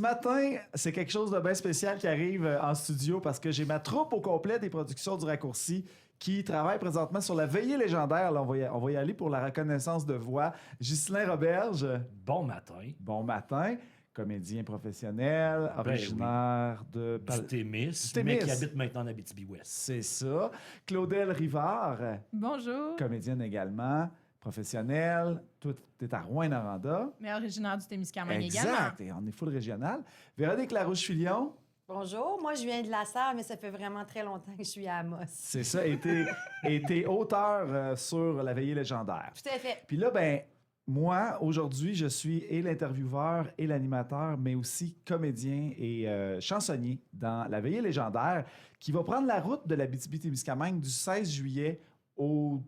Ce matin, c'est quelque chose de bien spécial qui arrive en studio parce que j'ai ma troupe au complet des productions du Raccourci qui travaille présentement sur la veillée légendaire. Là, on va y aller pour la reconnaissance de voix. Ghislain Roberge. Bon matin. Bon matin. Comédien professionnel, originaire de... Du Témis, mais qui habite maintenant en Abitibi-Ouest. C'est ça. Claudel Rivard. Bonjour. Comédienne également, professionnelle. Toi, t'es à Rouyn-Noranda. Mais originaire du Témiscamingue également. Exact. Et on est full régional. Véronique Larouche-Filion. Bonjour, moi je viens de la Sarre, mais ça fait vraiment très longtemps que je suis à Amos. C'est ça. Et t'es auteur sur la veillée légendaire. Tout à fait. Puis là, ben... Moi, aujourd'hui, je suis et l'intervieweur et l'animateur, mais aussi comédien et chansonnier dans La Veillée légendaire, qui va prendre la route de l'Abitibi-Témiscamingue du 16 juillet au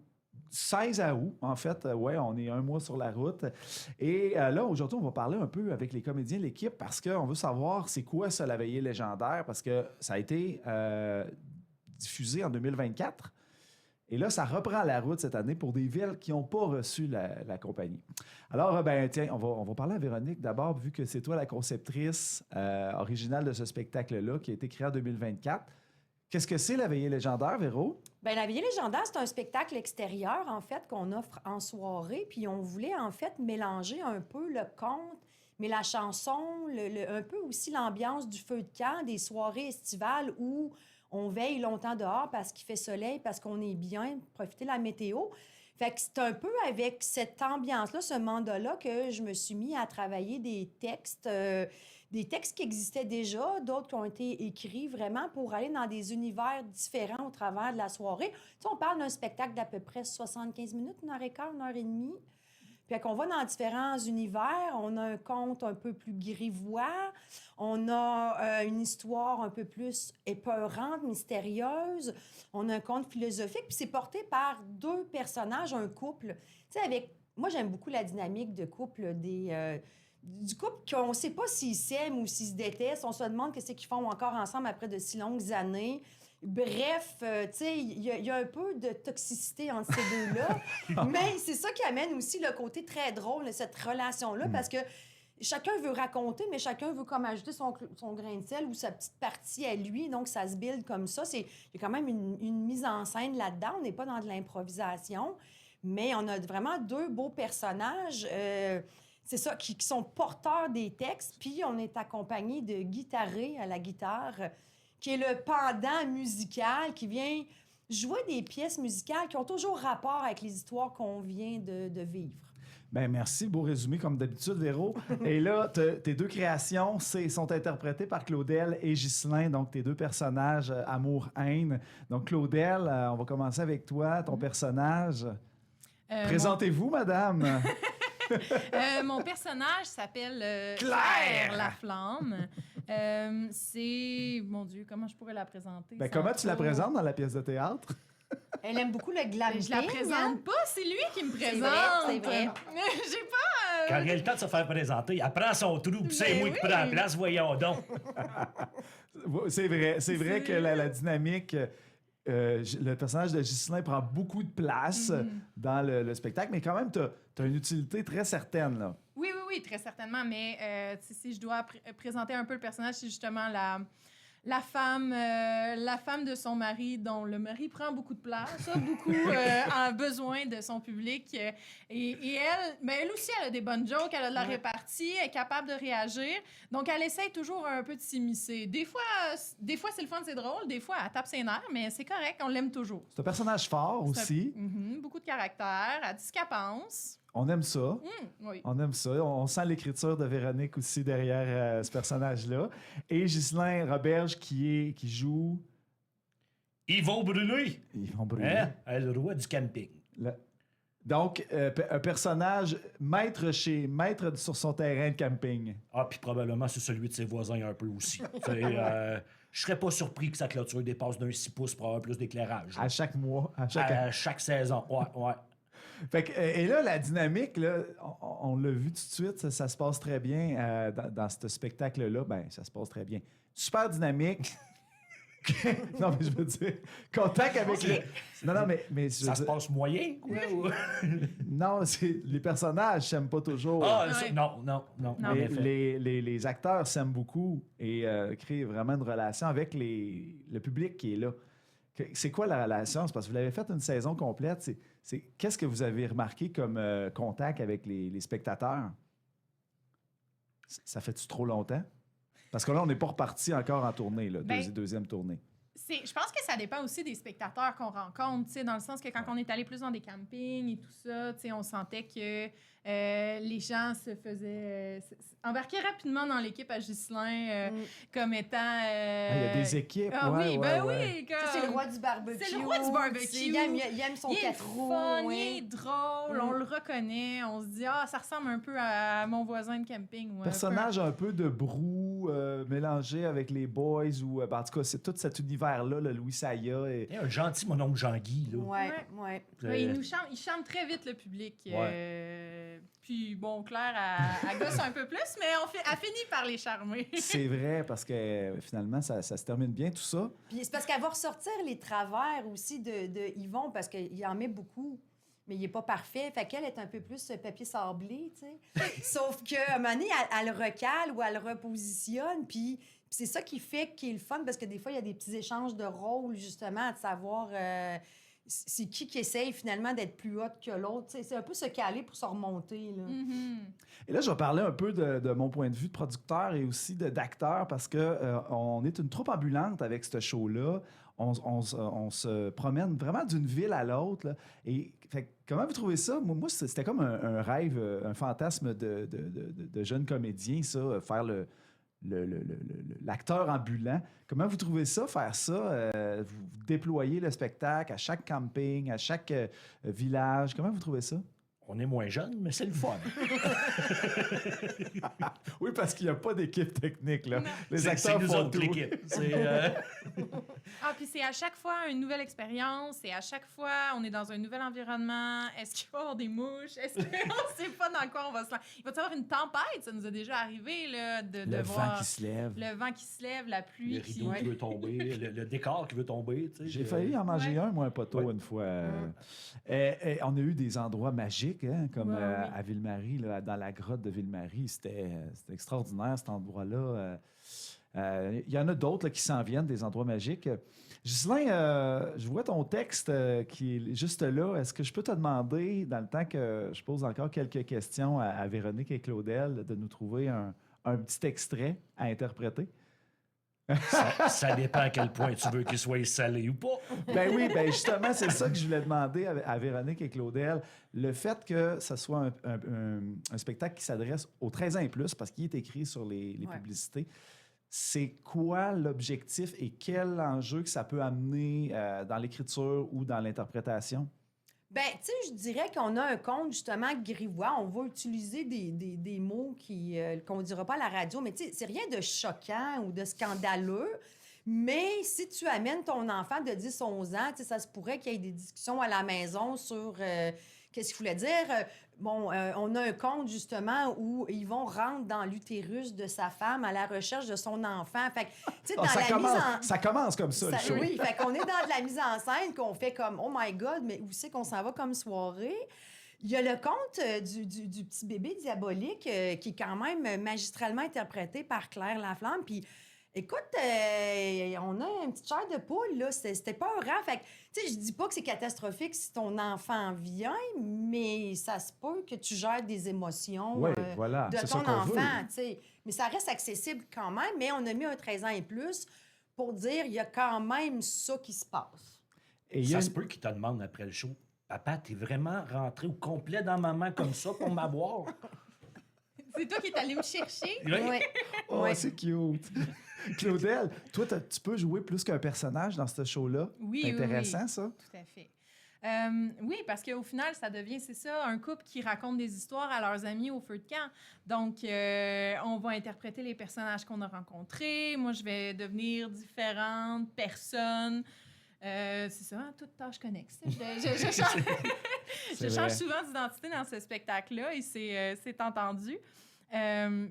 16 août. En fait, ouais, on est un mois sur la route. Et là, aujourd'hui, on va parler un peu avec les comédiens de l'équipe parce qu'on veut savoir c'est quoi ça, La Veillée légendaire, parce que ça a été diffusé en 2024. Et là, ça reprend la route cette année pour des villes qui n'ont pas reçu la compagnie. Alors, ben tiens, on va parler à Véronique d'abord, vu que c'est toi la conceptrice originale de ce spectacle-là qui a été créé en 2024. Qu'est-ce que c'est, La Veillée légendaire, Véro? Bien, La Veillée légendaire, c'est un spectacle extérieur, en fait, qu'on offre en soirée. Puis on voulait, en fait, mélanger un peu le conte, mais la chanson, un peu aussi l'ambiance du feu de camp, des soirées estivales où on veille longtemps dehors parce qu'il fait soleil, parce qu'on est bien, profiter de la météo. Fait que c'est un peu avec cette ambiance-là, ce mandat-là, que je me suis mis à travailler des textes qui existaient déjà, d'autres qui ont été écrits vraiment pour aller dans des univers différents au travers de la soirée. Tu sais, on parle d'un spectacle d'à peu près 75 minutes, 1h15, 1h30. Puis qu'on va dans différents univers, on a un conte un peu plus grivois, on a une histoire un peu plus épeurante, mystérieuse, on a un conte philosophique, puis c'est porté par deux personnages, un couple. Tu sais, moi, j'aime beaucoup la dynamique de couple du couple qu'on ne sait pas s'ils s'aiment ou s'ils se détestent. On se demande qu'est-ce qu'ils font encore ensemble après de si longues années. Bref, tu sais, il y a un peu de toxicité entre ces deux-là. Mais c'est ça qui amène aussi le côté très drôle de cette relation-là, parce que chacun veut raconter, mais chacun veut comme ajouter son grain de sel ou sa petite partie à lui. Donc, ça se build comme ça. Il y a quand même une mise en scène là-dedans. On n'est pas dans de l'improvisation. Mais on a vraiment deux beaux personnages... c'est ça, qui sont porteurs des textes. Puis on est accompagné de guitaré à la guitare, qui est le pendant musical, qui vient jouer des pièces musicales qui ont toujours rapport avec les histoires qu'on vient de vivre. Bien, merci. Beau résumé, comme d'habitude, Véro. Et là, tes deux créations sont interprétées par Claudel et Ghislain, donc tes deux personnages amour-haine. Donc, Claudel, on va commencer avec toi, ton personnage. Présentez-vous, madame. Mon personnage s'appelle Claire Laflamme. C'est... Mon Dieu, comment je pourrais la présenter? Ben, comment tu la présentes dans la pièce de théâtre? Elle aime beaucoup le glamping. Je la présente pas, c'est lui qui me présente. C'est vrai. J'ai pas... Quand il a le temps de se faire présenter, elle prend son trou, puis c'est moi qui prends la place, voyons donc. C'est vrai que la dynamique... le personnage de Ghislain prend beaucoup de place dans le spectacle, mais quand même, tu as une utilité très certaine, là. Oui, très certainement. Mais si je dois présenter un peu le personnage, c'est justement la femme de son mari, dont le mari prend beaucoup de place, beaucoup a besoin de son public. Et elle aussi, elle a des bonnes jokes, elle a de la répartie, elle est capable de réagir. Donc, elle essaie toujours un peu de s'immiscer. Des fois c'est le fun, c'est drôle. Des fois, elle tape ses nerfs, mais c'est correct, on l'aime toujours. C'est un personnage fort aussi. Beaucoup de caractère, elle dit ce qu'elle pense. On aime ça. Oui. On aime ça. On sent l'écriture de Véronique aussi derrière ce personnage-là. Et Ghislain Roberge qui joue... Yvon Brûlé. Yvon Brûlé. Hein? Le roi du camping. Donc, un personnage maître sur son terrain de camping. Ah, puis probablement c'est celui de ses voisins un peu aussi. Je serais pas surpris que sa clôture dépasse d'un 6 pouces pour avoir plus d'éclairage. À chaque mois. À chaque saison, ouais. Fait que, et là, la dynamique, là, on l'a vu tout de suite, ça se passe très bien dans ce spectacle-là. Ben, ça se passe très bien. Super dynamique. Non, mais je veux dire, contact avec les... Non, mais je veux Ça se dire- passe moyen, quoi? ou- Non, les personnages s'aiment pas toujours. Ah, Ouais. non, Non. en Mais effet. les acteurs s'aiment beaucoup et créent vraiment une relation avec le public qui est là. C'est quoi la relation? C'est parce que vous l'avez fait une saison complète. Qu'est-ce que vous avez remarqué comme contact avec les spectateurs? Ça fait-tu trop longtemps? Parce que là, on n'est pas reparti encore en tournée, là, Ben, deuxième tournée. Je pense que ça dépend aussi des spectateurs qu'on rencontre, tu sais, dans le sens que quand on est allé plus dans des campings et tout ça, tu sais, on sentait que les gens se faisaient embarquer rapidement dans l'équipe à Ghislain comme étant... Ah, il y a des équipes, Ah ouais, oui, ouais, ben ouais. oui! Ça, c'est le roi du barbecue. C'est le roi du barbecue. Tu sais, il aime son Il est 4 roues. fun, ouais. il est drôle, on le reconnaît, on se dit « Ah, ça ressemble un peu à mon voisin de camping. » ou Personnage un peu de brou mélangé avec les boys ou ben, en tout cas c'est tout cet univers là, le Louis Saya et Un gentil mononcle Jean-Guy, là. Ouais. Ouais, il chante très vite le public. Puis bon, Claire, elle gosse un peu plus, mais elle finit par les charmer. c'est vrai parce que finalement ça se termine bien tout ça. Puis c'est parce qu'elle va ressortir les travers aussi de Yvon, parce qu'il en met beaucoup, mais il est pas parfait. Fait qu'elle est un peu plus papier sablé, tu sais. Sauf qu'à un moment donné, elle le recale ou elle le repositionne, puis c'est ça qui fait qu'il est le fun, parce que des fois, il y a des petits échanges de rôles, justement, de savoir c'est qui essaye finalement d'être plus haute que l'autre. Tu sais, c'est un peu se caler pour se remonter, là. Mhm. Et là je vais parler un peu de mon point de vue de producteur et aussi d'acteur parce que on est une troupe ambulante avec ce show là. On se promène vraiment d'une ville à l'autre. Là. Et fait, comment vous trouvez ça? Moi c'était comme un rêve, un fantasme de jeune comédien, ça, faire l'acteur ambulant. Comment vous trouvez ça, faire ça? Vous déployez le spectacle à chaque camping, à chaque village. Comment vous trouvez ça? On est moins jeunes, mais c'est le fun. Oui, parce qu'il n'y a pas d'équipe technique. Là. Non. Les C'est acteurs nous font autres, tout. l'équipe. Ah, puis c'est à chaque fois une nouvelle expérience, et à chaque fois, on est dans un nouvel environnement. Est-ce qu'il va y avoir des mouches? Est-ce qu'on ne sait pas dans quoi on va se lancer? Il va y avoir une tempête, ça nous a déjà arrivé, là, de Le voir vent qui se lève. le vent qui se lève, la pluie Le qui... rideau qui veut tomber, le décor qui veut tomber. Tu sais, J'ai failli en manger Ouais. un, moi, un poteau, Ouais. une fois. On a eu des endroits magiques, hein, comme Ouais, oui. à Ville-Marie, là, dans la grotte de Ville-Marie. C'était extraordinaire, cet endroit-là. Il y en a d'autres là, qui s'en viennent, des endroits magiques. Ghislain, je vois ton texte qui est juste là. Est-ce que je peux te demander, dans le temps que je pose encore quelques questions à Véronique et Claudel, de nous trouver un petit extrait à interpréter? ça dépend à quel point tu veux qu'il soit salé ou pas. Ben oui, ben justement, c'est ça que je voulais demander à Véronique et Claudel. Le fait que ce soit un spectacle qui s'adresse aux 13 ans et plus, parce qu'il est écrit sur les Ouais. publicités, c'est quoi l'objectif et quel enjeu que ça peut amener dans l'écriture ou dans l'interprétation? Ben, tu sais, je dirais qu'on a un conte, justement, grivois. On va utiliser des mots qu'on ne dira pas à la radio, mais tu sais, c'est rien de choquant ou de scandaleux. Mais si tu amènes ton enfant de 10-11 ans, tu sais, ça se pourrait qu'il y ait des discussions à la maison sur qu'est-ce qu'il voulait dire. On a un conte, justement, où Yvon rentre dans l'utérus de sa femme à la recherche de son enfant. Fait que, tu sais, dans la mise en... Ça commence comme ça, le show. Oui, fait qu'on est dans de la mise en scène, qu'on fait comme « Oh my God, mais où c'est qu'on s'en va comme soirée? » Il y a le conte du petit bébé diabolique qui est quand même magistralement interprété par Claire Laflamme. Puis, écoute, on a une petite chair de poule, là. C'était pas rare. Fait que, tu sais, je dis pas que c'est catastrophique si ton enfant vient, mais ça se peut que tu gères des émotions Oui, voilà, de c'est ton ça qu'on veut. enfant, tu sais. Mais ça reste accessible quand même, mais on a mis un 13 ans et plus pour dire il y a quand même ça qui se passe. Et il y a Ça une- se peut qu'il te demande après le show, Papa, t'es vraiment rentré au complet dans maman comme ça pour m'avoir? C'est toi qui es allé me chercher? Oui. Oui. Oh, Ouais. c'est cute. Claudel, toi, tu peux jouer plus qu'un personnage dans ce show-là? Oui, C'est oui, intéressant, oui. ça? Tout à fait. Oui, parce qu'au final, ça devient, c'est ça, un couple qui raconte des histoires à leurs amis au feu de camp. Donc, on va interpréter les personnages qu'on a rencontrés. Moi, je vais devenir différentes personnes. C'est ça, hein, toute tâche connexe. Je change, C'est je vrai. change souvent d'identité dans ce spectacle-là et c'est entendu.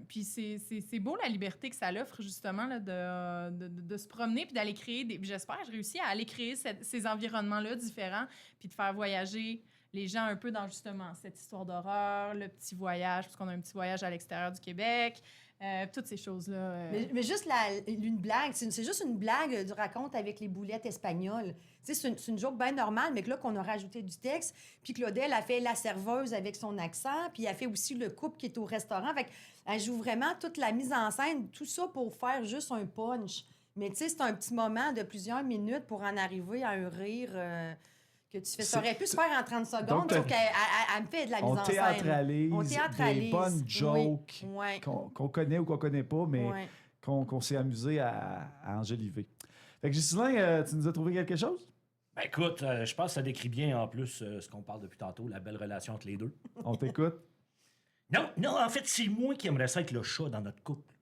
Puis c'est beau la liberté que ça l'offre, justement, là, de se promener puis d'aller créer des... J'espère que je réussis à aller créer ces environnements-là différents puis de faire voyager les gens un peu dans, justement, cette histoire d'horreur, le petit voyage, parce qu'on a un petit voyage à l'extérieur du Québec, toutes ces choses-là. Mais juste une blague, c'est juste une blague du raconte avec les boulettes espagnoles. Tu sais, c'est une joke bien normale, mais que là, qu'on a rajouté du texte. Puis Claudel a fait la serveuse avec son accent, puis elle a fait aussi le couple qui est au restaurant. Fait qu'elle joue vraiment toute la mise en scène, tout ça pour faire juste un punch. Mais tu sais, c'est un petit moment de plusieurs minutes pour en arriver à un rire... que tu fais. Ça aurait pu se faire en 30 secondes, sauf qu'elle me fait de la mise en scène. On théâtralise des bonnes jokes oui. qu'on connaît ou qu'on connaît pas, mais qu'on s'est amusé à enjoliver. Fait que Ghislain, tu nous as trouvé quelque chose? Ben écoute, je pense que ça décrit bien en plus ce qu'on parle depuis tantôt, la belle relation entre les deux. On t'écoute? Non, en fait, c'est moi qui aimerais ça être le chat dans notre couple.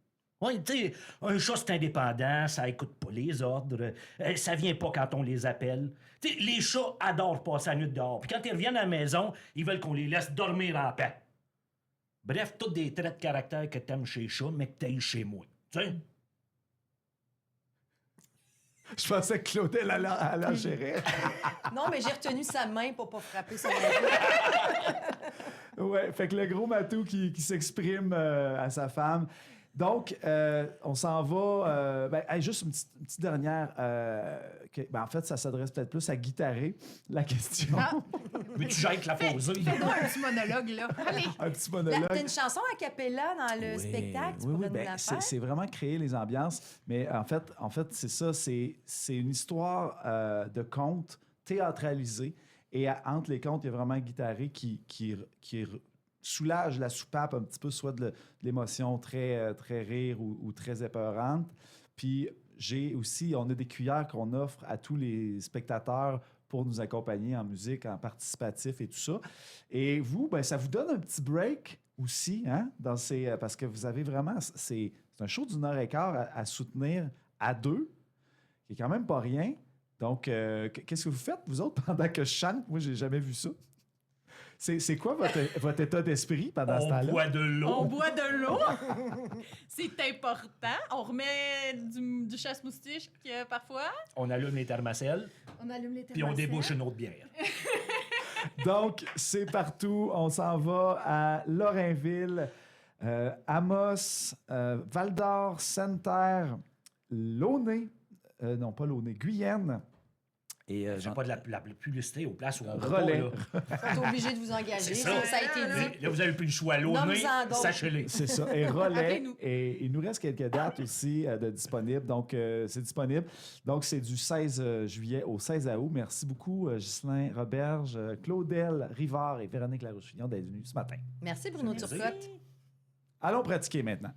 Oui, tu sais, un chat, c'est indépendant, ça écoute pas les ordres, ça vient pas quand on les appelle. Tu sais, les chats adorent passer la nuit dehors. Puis quand ils reviennent à la maison, ils veulent qu'on les laisse dormir en paix. Bref, tous des traits de caractère que t'aimes chez les chats, mais que t'aimes chez moi. Tu sais? Je pensais que Claudel allait gérer. Non, mais j'ai retenu sa main pour pas frapper son Ouais, fait que le gros matou qui s'exprime à sa femme. Donc, on s'en va. Juste une petite dernière. En fait, ça s'adresse peut-être plus à Guitaré, la question. Ah. Mais tu jettes la poser. Fais-nous un petit monologue, là. Allez! Un petit monologue. T'as une chanson a cappella dans le spectacle, tu pourrais nous la faire? C'est vraiment créer les ambiances. Mais en fait c'est ça. C'est une histoire de conte théâtralisée. Et entre les contes, il y a vraiment Guitaré qui soulage la soupape un petit peu, soit de l'émotion très, très rire ou très épeurante. Puis on a des cuillères qu'on offre à tous les spectateurs pour nous accompagner en musique, en participatif et tout ça. Et vous, ça vous donne un petit break aussi, hein, parce que vous avez vraiment... C'est un show d'1 heure et quart à soutenir à deux, qui est quand même pas rien. Donc, qu'est-ce que vous faites, vous autres, pendant que je chante? Moi, j'ai jamais vu ça. C'est quoi votre état d'esprit pendant ce temps-là? On boit de l'eau. On boit de l'eau. C'est important. On remet du chasse-moustiche parfois. On allume les thermocelles. On allume les Puis on débouche une autre bière. Donc, c'est partout. On s'en va à Lorrainville, Amos, Val-d'Or, Sainte-Terre, Launay. Non, pas Launay, Guyenne. Et J'ai pas de la publicité aux places où on Relais. va pas, T'es obligé de vous engager. C'est ça. Ça a été dit. là, vous avez plus le choix. L'eau, Nomme-en d'autres. sachez-les. C'est ça. Et Relais. Appelez-nous. Et il nous reste quelques dates aussi de disponibles. Donc, c'est disponible. Donc, c'est du 16 juillet au 16 août. Merci beaucoup, Ghislain Roberge, Claudel Rivard et Véronique Larouche-Fillon d'être venus ce matin. Merci, Bruno Turcotte. Allons pratiquer maintenant.